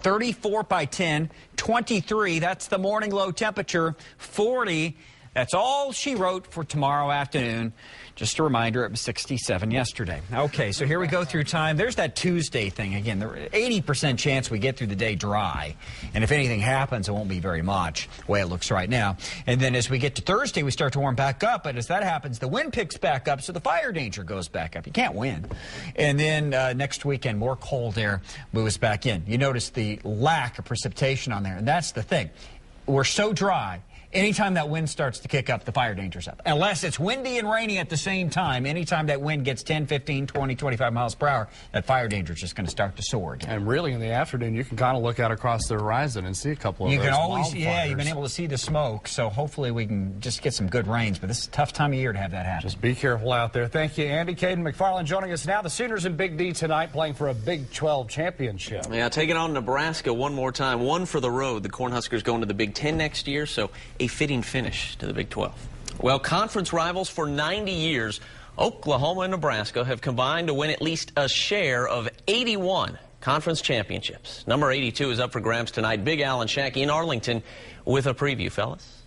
34 by 10, 23, that's the morning low temperature, 40, that's all she wrote for tomorrow afternoon. Just a reminder, it was 67 yesterday. Okay, so here we go through time. There's that Tuesday thing again. There 80% chance we get through the day dry. And if anything happens, it won't be very much, the way it looks right now. And then as we get to Thursday, we start to warm back up. But as that happens, the wind picks back up, so the fire danger goes back up. You can't win. And then next weekend, more cold air moves back in. You notice the lack of precipitation on there. And that's the thing. We're so dry. Anytime that wind starts to kick up, the fire danger's up. Unless it's windy and rainy at the same time, anytime that wind gets 10, 15, 20, 25 miles per hour, that fire danger's just going to start to soar again. And really, in the afternoon, you can kind of look out across the horizon and see a couple of those wildfires. Yeah, you've been able to see the smoke, so hopefully we can just get some good rains. But this is a tough time of year to have that happen. Just be careful out there. Thank you, Andy. Caden McFarland joining us now. The Sooners in Big D tonight playing for a Big 12 championship. Yeah, taking on Nebraska one more time. One for the road. The Cornhuskers going to the Big 10 next year, so a fitting finish to the Big 12. Well, conference rivals for 90 years, Oklahoma and Nebraska have combined to win at least a share of 81 conference championships. Number 82 is up for grabs tonight. Big Al and Shaq in Arlington with a preview, fellas.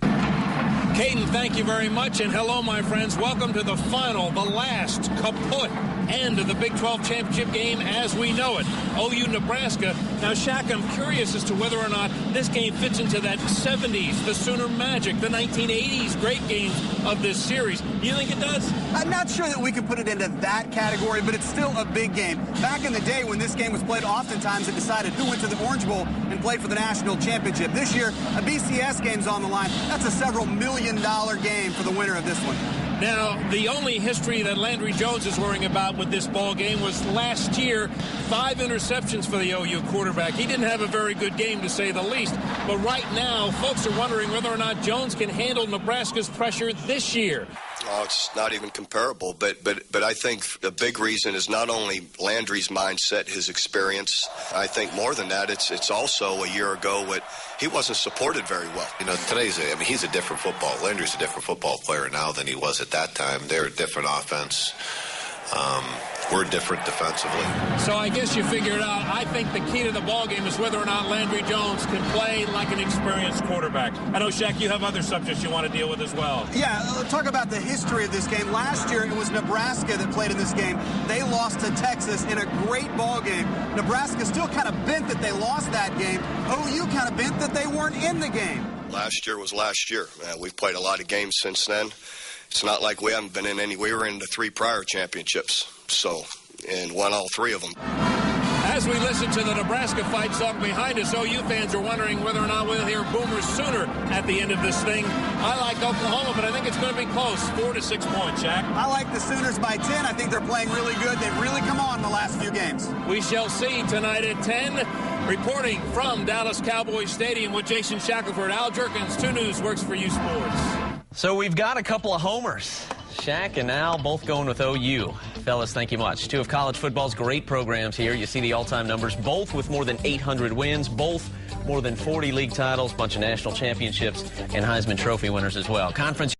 Caden, thank you very much, and hello, my friends. Welcome to the final, the last kaput end of the Big 12 championship game as we know it. OU Nebraska. Now, Shaq, I'm curious as to whether or not this game fits into that 70s, the Sooner Magic, the 1980s great games of this series. Do you think it does? I'm not sure that we can put it into that category, but it's still a big game. Back in the day when this game was played, oftentimes it decided who went to the Orange Bowl and played for the national championship. This year, a BCS game's on the line. That's a several million-dollar game for the winner of this one. Now, the only history that Landry Jones is worrying about with this ball game was last year, 5 interceptions for the OU quarterback. He didn't have a very good game, to say the least. But right now, folks are wondering whether or not Jones can handle Nebraska's pressure this year. Oh, it's not even comparable, but I think the big reason is not only Landry's mindset, his experience. I think more than that, it's also a year ago he wasn't supported very well. You know, he's a different Landry's a different football player now than he was at that time. They're a different offense. We're different defensively. So I guess you figured out, I think the key to the ball game is whether or not Landry Jones can play like an experienced quarterback. I know, Shaq, you have other subjects you want to deal with as well. Yeah, talk about the history of this game. Last year, it was Nebraska that played in this game. They lost to Texas in a great ball game. Nebraska still kind of bent that they lost that game. OU kind of bent that they weren't in the game. Last year was last year. We've played a lot of games since then. It's not like we haven't been in any. We were in the 3 prior championships, and won all 3 of them. As we listen to the Nebraska fight song behind us, OU fans are wondering whether or not we'll hear Boomer Sooner at the end of this thing. I like Oklahoma, but I think it's going to be close, 4 to 6 points, Jack. I like the Sooners by 10. I think they're playing really good. They've really come on the last few games. We shall see tonight at 10. Reporting from Dallas Cowboys Stadium with Jason Shackelford. Al Jerkins, 2 News, works for U Sports. So we've got a couple of homers. Shaq and Al both going with OU. Fellas, thank you much. 2 of college football's great programs here. You see the all-time numbers, both with more than 800 wins, both more than 40 league titles, bunch of national championships, and Heisman Trophy winners as well. Conference